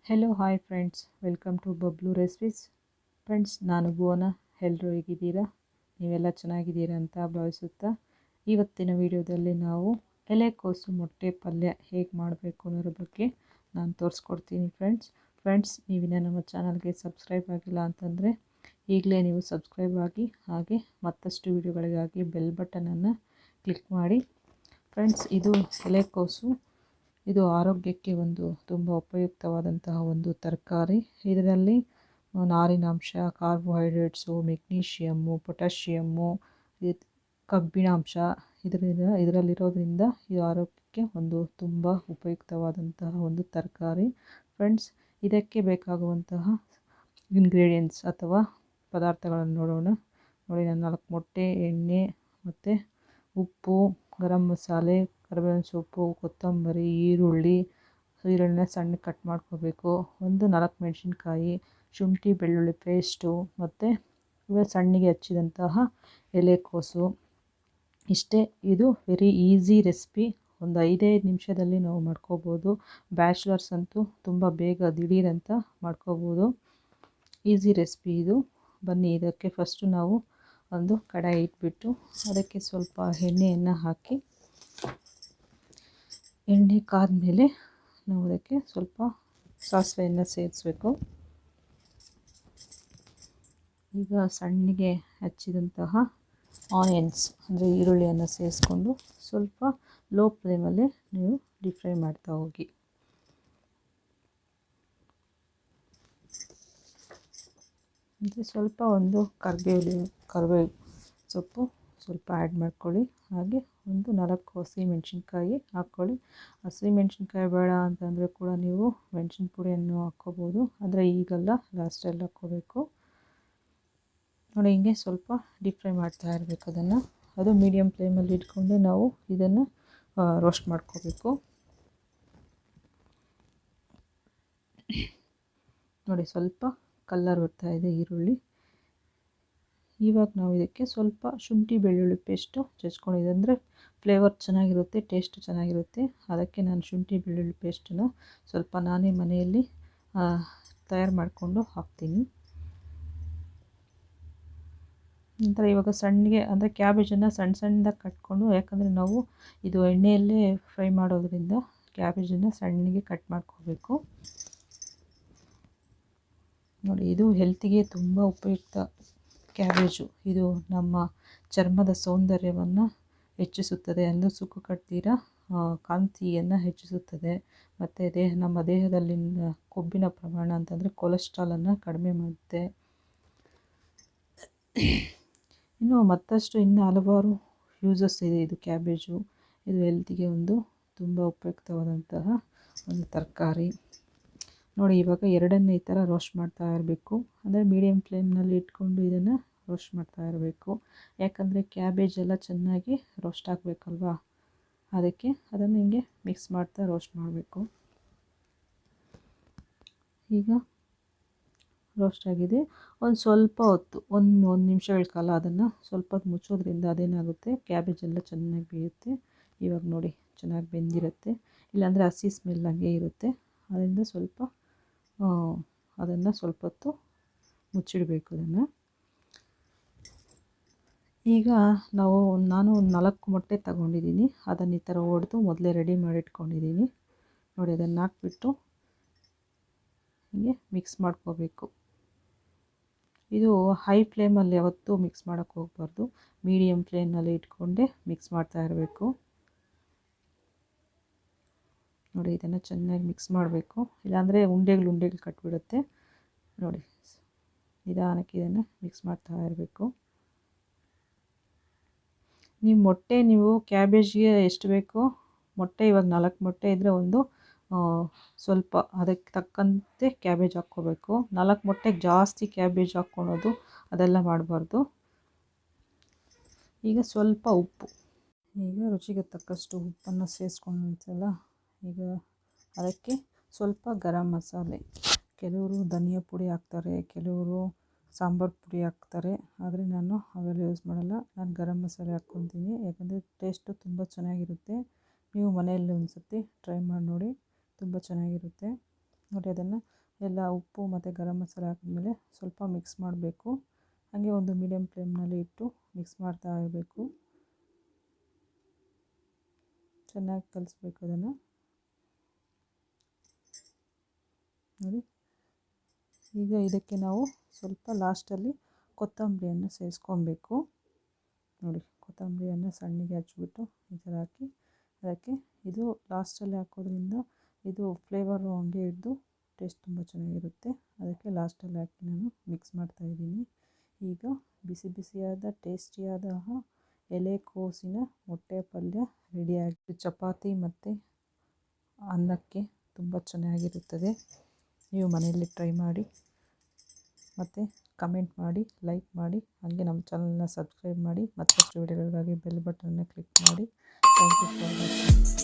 Hello hi friends, welcome to Bablu recipes. Friends, ನಾನು ಭುವನ. ಎಲ್ಲರೂ ಹೇಗಿದ್ದೀರಾ? ನೀವೆಲ್ಲ ಚೆನ್ನಾಗಿದ್ದೀರಾ ಅಂತ ಭಾವಿಸುತ್ತಾ ಇವತ್ತಿನ ವಿಡಿಯೋದಲ್ಲಿ ನಾವು ಎಲೆಕೋಸು ಮೊಟ್ಟೆ ಪಲ್ಯ ಹೇಗೆ ಮಾಡಬೇಕು ಅನ್ನೋದ್ರ ಬಗ್ಗೆ ನಾನು ತೋರಿಸ್ಕೊಡ್ತೀನಿ. ಫ್ರೆಂಡ್ಸ್, ನೀವಿನ್ನ ನಮ್ಮ ಚಾನಲ್ಗೆ ಸಬ್ಸ್ಕ್ರೈಬ್ ಆಗಿಲ್ಲ ಅಂತಂದರೆ ಈಗಲೇ ನೀವು ಸಬ್ಸ್ಕ್ರೈಬ್ ಆಗಿ, ಹಾಗೆ ಮತ್ತಷ್ಟು ವಿಡಿಯೋಗಳಿಗಾಗಿ ಬೆಲ್ ಬಟನನ್ನು ಕ್ಲಿಕ್ ಮಾಡಿ. ಫ್ರೆಂಡ್ಸ್, ಇದು ಎಲೆಕೋಸು. ಇದು ಆರೋಗ್ಯಕ್ಕೆ ಒಂದು ತುಂಬ ಉಪಯುಕ್ತವಾದಂತಹ ಒಂದು ತರಕಾರಿ. ಇದರಲ್ಲಿ ನಾರಿನಾಂಶ, ಕಾರ್ಬೋಹೈಡ್ರೇಟ್ಸು, ಮೆಗ್ನೀಷಿಯಮ್ಮು, ಪೊಟ್ಯಾಷಿಯಮ್ಮು, ಕಬ್ಬಿಣಾಂಶ ಇದರಲ್ಲಿರೋದ್ರಿಂದ ಇದು ಆರೋಗ್ಯಕ್ಕೆ ಒಂದು ತುಂಬ ಉಪಯುಕ್ತವಾದಂತಹ ಒಂದು ತರಕಾರಿ. ಫ್ರೆಂಡ್ಸ್, ಇದಕ್ಕೆ ಬೇಕಾಗುವಂತಹ ಇಂಗ್ರೀಡಿಯೆಂಟ್ಸ್ ಅಥವಾ ಪದಾರ್ಥಗಳನ್ನು ನೋಡೋಣ. ನೋಡಿ, ನಾನು 4 ಮೊಟ್ಟೆ, ಎಣ್ಣೆ ಮತ್ತು ಉಪ್ಪು, ಗರಂ ಮಸಾಲೆ, ಕರಿಬೇವಿನ ಸೊಪ್ಪು, ಕೊತ್ತಂಬರಿ, ಈರುಳ್ಳಿನ ಸಣ್ಣ ಕಟ್ ಮಾಡ್ಕೋಬೇಕು. 4 ಮೆಣಸಿನ್ಕಾಯಿ, ಶುಂಠಿ ಬೆಳ್ಳುಳ್ಳಿ ಪೇಸ್ಟು ಮತ್ತು ಸಣ್ಣಗೆ ಹಚ್ಚಿದಂತಹ ಎಲೆಕೋಸು. ಇಷ್ಟೇ. ಇದು ವೆರಿ ಈಸಿ ರೆಸಿಪಿ. ಒಂದು 5 ನಿಮಿಷದಲ್ಲಿ ನಾವು ಮಾಡ್ಕೋಬೋದು. ಬ್ಯಾಚುಲರ್ಸ್ ಅಂತೂ ತುಂಬ ಬೇಗ ದಿಢೀರಂತ ಮಾಡ್ಕೋಬೋದು. ಈಸಿ ರೆಸಿಪಿ ಇದು. ಬನ್ನಿ, ಇದಕ್ಕೆ ಫಸ್ಟು ನಾವು ಒಂದು ಕಡಾಯಿ ಇಟ್ಬಿಟ್ಟು ಅದಕ್ಕೆ ಸ್ವಲ್ಪ ಎಣ್ಣೆಯನ್ನು ಹಾಕಿ, ಎಣ್ಣೆ ಕಾದ್ಮೇಲೆ ನಾವು ಅದಕ್ಕೆ ಸ್ವಲ್ಪ ಸಾಸಿವೆಯನ್ನು ಸೇರಿಸಬೇಕು. ಈಗ ಸಣ್ಣಗೆ ಹಚ್ಚಿದಂತಹ ಆನಿಯನ್ಸ್ ಅಂದರೆ ಈರುಳ್ಳಿಯನ್ನು ಸೇರಿಸ್ಕೊಂಡು ಸ್ವಲ್ಪ ಲೋ ಫ್ಲೇಮಲ್ಲೇ ನೀವು ಡೀಪ್ ಫ್ರೈ ಮಾಡ್ತಾ ಹೋಗಿ. ಮತ್ತು ಸ್ವಲ್ಪ ಒಂದು ಕರಿಬೇವು ಸೊಪ್ಪು ಸ್ವಲ್ಪ ಆ್ಯಡ್ ಮಾಡ್ಕೊಳ್ಳಿ. ಹಾಗೆ 4 ಹಸಿಮೆಣ್ಸಿನ್ಕಾಯಿ ಹಾಕ್ಕೊಳ್ಳಿ. ಹಸಿಮೆಣ್ಸಿನ್ಕಾಯಿ ಬೇಡ ಅಂತಂದರೆ ಕೂಡ ನೀವು ಮೆಣಸಿನ ಪುಡಿಯನ್ನು ಹಾಕ್ಕೋಬೋದು. ಅಂದರೆ ಈಗಲ್ಲ, ಲಾಸ್ಟಲ್ಲಿ ಹಾಕ್ಕೋಬೇಕು. ನೋಡಿ, ಹಿಂಗೆ ಸ್ವಲ್ಪ ಡೀಪ್ ಫ್ರೈ ಮಾಡ್ತಾ ಇರಬೇಕು. ಅದು ಮೀಡಿಯಮ್ ಫ್ಲೇಮಲ್ಲಿ ಇಟ್ಕೊಂಡು ನಾವು ಇದನ್ನು ರೋಸ್ಟ್ ಮಾಡ್ಕೋಬೇಕು. ನೋಡಿ, ಸ್ವಲ್ಪ ಕಲರ್ ಬರ್ತಾ ಇದೆ ಈರುಳ್ಳಿ. ಇವಾಗ ನಾವು ಇದಕ್ಕೆ ಸ್ವಲ್ಪ ಶುಂಠಿ ಬೆಳ್ಳುಳ್ಳಿ ಪೇಸ್ಟು ಚಚ್ಕೊಂಡಿದ್ದೆ, ಅಂದರೆ ಫ್ಲೇವರ್ ಚೆನ್ನಾಗಿರುತ್ತೆ, ಟೇಸ್ಟ್ ಚೆನ್ನಾಗಿರುತ್ತೆ. ಅದಕ್ಕೆ ನಾನು ಶುಂಠಿ ಬೆಳ್ಳುಳ್ಳಿ ಪೇಸ್ಟನ್ನು ಸ್ವಲ್ಪ ನಾನೇ ಮನೆಯಲ್ಲಿ ತಯಾರು ಮಾಡಿಕೊಂಡು ಹಾಕ್ತೀನಿ. ನಂತರ ಇವಾಗ ಸಣ್ಣಗೆ, ಅಂದರೆ ಕ್ಯಾಬೇಜನ್ನು ಸಣ್ಣದಾಗಿ ಕಟ್ಕೊಂಡು, ಯಾಕಂದರೆ ನಾವು ಇದು ಎಣ್ಣೆಯಲ್ಲೇ ಫ್ರೈ ಮಾಡೋದ್ರಿಂದ ಕ್ಯಾಬೇಜನ್ನು ಸಣ್ಣಗೆ ಕಟ್ ಮಾಡ್ಕೋಬೇಕು. ನೋಡಿ, ಇದು ಹೆಲ್ತಿಗೆ ತುಂಬ ಉಪಯುಕ್ತ ಕ್ಯಾಬೇಜು. ಇದು ನಮ್ಮ ಚರ್ಮದ ಸೌಂದರ್ಯವನ್ನು ಹೆಚ್ಚಿಸುತ್ತದೆ, ಅಂದರೆ ಸುಕ್ಕು ಕಟ್ತೀರ ಕಾಂತಿಯನ್ನು ಹೆಚ್ಚಿಸುತ್ತದೆ. ಮತ್ತು ನಮ್ಮ ದೇಹದಲ್ಲಿನ ಕೊಬ್ಬಿನ ಪ್ರಮಾಣ ಅಂತಂದರೆ ಕೊಲೆಸ್ಟ್ರಾಲನ್ನು ಕಡಿಮೆ ಮಾಡುತ್ತೆ. ಇನ್ನು ಹಲವಾರು ಯೂಸಸ್ ಇದೆ ಇದು ಕ್ಯಾಬೇಜು. ಇದು ಹೆಲ್ತಿಗೆ ಒಂದು ತುಂಬ ಉಪಯುಕ್ತವಾದಂತಹ ಒಂದು ತರಕಾರಿ. ನೋಡಿ, ಇವಾಗ ಎರಡನ್ನೇ ಈ ಥರ ರೋಸ್ಟ್ ಮಾಡ್ತಾ ಇರಬೇಕು. ಅಂದರೆ ಮೀಡಿಯಮ್ ಫ್ಲೇಮ್ನಲ್ಲಿ ಇಟ್ಕೊಂಡು ಇದನ್ನು ರೋಸ್ಟ್ ಮಾಡ್ತಾ ಇರಬೇಕು. ಯಾಕಂದರೆ ಕ್ಯಾಬೇಜ್ ಎಲ್ಲ ಚೆನ್ನಾಗಿ ರೋಸ್ಟ್ ಆಗಬೇಕಲ್ವಾ, ಅದಕ್ಕೆ ಅದನ್ನು ಹಿಂಗೆ ಮಿಕ್ಸ್ ಮಾಡ್ತಾ ರೋಸ್ಟ್ ಮಾಡಬೇಕು. ಈಗ ರೋಸ್ಟ್ ಆಗಿದೆ. ಒಂದು ಸ್ವಲ್ಪ ಹೊತ್ತು, ಒಂದು ನಿಮಿಷಗಳ ಕಾಲ ಅದನ್ನು ಸ್ವಲ್ಪ ಹೊತ್ತು ಮುಚ್ಚೋದ್ರಿಂದ ಅದೇನಾಗುತ್ತೆ, ಕ್ಯಾಬೇಜ್ ಎಲ್ಲ ಚೆನ್ನಾಗಿ ಬೇಯುತ್ತೆ. ಇವಾಗ ನೋಡಿ, ಚೆನ್ನಾಗಿ ಬೆಂದಿರುತ್ತೆ. ಇಲ್ಲಾಂದರೆ ಹಸಿ ಸ್ಮೆಲ್ ಹಾಗೆ ಇರುತ್ತೆ. ಅದರಿಂದ ಅದನ್ನು ಸ್ವಲ್ಪ ಹೊತ್ತು ಮುಚ್ಚಿಡಬೇಕು. ಈಗ ನಾನು 4 ಮೊಟ್ಟೆ ತಗೊಂಡಿದ್ದೀನಿ. ಅದನ್ನು ಈ ಥರ ಒಡೆದು ಮೊದಲೇ ರೆಡಿ ಮಾಡಿಟ್ಕೊಂಡಿದ್ದೀನಿ. ನೋಡಿ, ಅದನ್ನು ಹಾಕ್ಬಿಟ್ಟು ಹೀಗೆ ಮಿಕ್ಸ್ ಮಾಡ್ಕೋಬೇಕು. ಇದು ಹೈ ಫ್ಲೇಮಲ್ಲಿ ಯಾವತ್ತೂ ಮಿಕ್ಸ್ ಮಾಡೋಕ್ಕೆ ಹೋಗಬಾರ್ದು. ಮೀಡಿಯಮ್ ಫ್ಲೇಮ್ನಲ್ಲಿ ಇಟ್ಕೊಂಡೆ ಮಿಕ್ಸ್ ಮಾಡ್ತಾ ಇರಬೇಕು. ನೋಡಿ, ಇದನ್ನು ಚೆನ್ನಾಗಿ ಮಿಕ್ಸ್ ಮಾಡಬೇಕು, ಇಲ್ಲಾಂದರೆ ಉಂಡೆಗಳು ಕಟ್ಬಿಡುತ್ತೆ. ನೋಡಿ, ನಿಧಾನಕ್ಕೆ ಇದನ್ನು ಮಿಕ್ಸ್ ಮಾಡ್ತಾ ಇರಬೇಕು. ನೀವು ಕ್ಯಾಬೇಜ್ಗೆ ಎಷ್ಟು ಬೇಕೋ ಮೊಟ್ಟೆ, ಇವಾಗ 4 ಮೊಟ್ಟೆ ಇದ್ದರೆ ಸ್ವಲ್ಪ ಅದಕ್ಕೆ ತಕ್ಕಂತೆ ಕ್ಯಾಬೇಜ್ ಹಾಕ್ಕೋಬೇಕು. 4 ಮೊಟ್ಟೆಗೆ ಜಾಸ್ತಿ ಕ್ಯಾಬೇಜ್ ಹಾಕ್ಕೊಳೋದು ಅದೆಲ್ಲ ಮಾಡಬಾರ್ದು. ಈಗ ಸ್ವಲ್ಪ ಉಪ್ಪು, ಈಗ ರುಚಿಗೆ ತಕ್ಕಷ್ಟು ಉಪ್ಪನ್ನು ಸೇರಿಸ್ಕೊಂಡ್ಸಲ್ಲ. ಈಗ ಅದಕ್ಕೆ ಸ್ವಲ್ಪ ಗರಂ ಮಸಾಲೆ. ಕೆಲವರು ಧನಿಯಾ ಪುಡಿ ಹಾಕ್ತಾರೆ, ಕೆಲವರು ಸಾಂಬಾರು ಪುಡಿ ಹಾಕ್ತಾರೆ. ಆದರೆ ನಾನು ಅವೆಲ್ಲ ಯೂಸ್ ಮಾಡಲ್ಲ. ನಾನು ಗರಂ ಮಸಾಲೆ ಹಾಕ್ಕೊತೀನಿ, ಯಾಕಂದರೆ ಟೇಸ್ಟು ತುಂಬ ಚೆನ್ನಾಗಿರುತ್ತೆ. ನೀವು ಮನೆಯಲ್ಲಿ ಒಂದು ಸರ್ತಿ ಟ್ರೈ ಮಾಡಿ ನೋಡಿ, ತುಂಬ ಚೆನ್ನಾಗಿರುತ್ತೆ. ನೋಡಿ ಅದನ್ನು ಎಲ್ಲ ಉಪ್ಪು ಮತ್ತು ಗರಂ ಮಸಾಲೆ ಹಾಕಿದ್ಮೇಲೆ ಸ್ವಲ್ಪ ಮಿಕ್ಸ್ ಮಾಡಬೇಕು. ಹಾಗೆ ಒಂದು ಮೀಡಿಯಮ್ ಫ್ಲೇಮ್ನಲ್ಲಿ ಇಟ್ಟು ಮಿಕ್ಸ್ ಮಾಡ್ತಾ ಇರಬೇಕು. ಚೆನ್ನಾಗಿ ಕಲಿಸ್ಬೇಕು ಅದನ್ನು. ನೋಡಿ ಈಗ ಇದಕ್ಕೆ ನಾವು ಸ್ವಲ್ಪ ಲಾಸ್ಟಲ್ಲಿ ಕೊತ್ತಂಬರಿಯನ್ನು ಸೇರಿಸ್ಕೊಬೇಕು. ನೋಡಿ ಕೊತ್ತಂಬರಿಯನ್ನು ಸಣ್ಣಗೆ ಹಚ್ಬಿಟ್ಟು ಈ ಥರ ಹಾಕಿ ಅದಕ್ಕೆ ಇದು ಲಾಸ್ಟಲ್ಲಿ ಹಾಕೋದ್ರಿಂದ ಇದು ಫ್ಲೇವರು ಹಂಗೆ ಹಿಡಿದು ಟೇಸ್ಟ್ ತುಂಬ ಚೆನ್ನಾಗಿರುತ್ತೆ. ಅದಕ್ಕೆ ಲಾಸ್ಟಲ್ಲಿ ಹಾಕಿ ನಾನು ಮಿಕ್ಸ್ ಮಾಡ್ತಾಯಿದ್ದೀನಿ. ಈಗ ಬಿಸಿ ಬಿಸಿಯಾದ ಟೇಸ್ಟಿಯಾದ ಎಲೆಕೋಸಿನ ಮೊಟ್ಟೆ ಪಲ್ಯ ರೆಡಿಯಾಗಿ ಚಪಾತಿ ಮತ್ತು ಅನ್ನಕ್ಕೆ ತುಂಬ ಚೆನ್ನಾಗಿರುತ್ತದೆ. ನೀವು ಮನೆಯಲ್ಲಿ ಟ್ರೈ ಮಾಡಿ ಮತ್ತು ಕಮೆಂಟ್ ಮಾಡಿ, ಲೈಕ್ ಮಾಡಿ, ಹಾಗೆ ನಮ್ಮ ಚಾನಲ್ನ ಸಬ್ಸ್ಕ್ರೈಬ್ ಮಾಡಿ. ಮತ್ತಷ್ಟು ವಿಡಿಯೋಗಳಿಗಾಗಿ ಬೆಲ್ ಬಟನ್ನ ಕ್ಲಿಕ್ ಮಾಡಿ. Thank you for watching.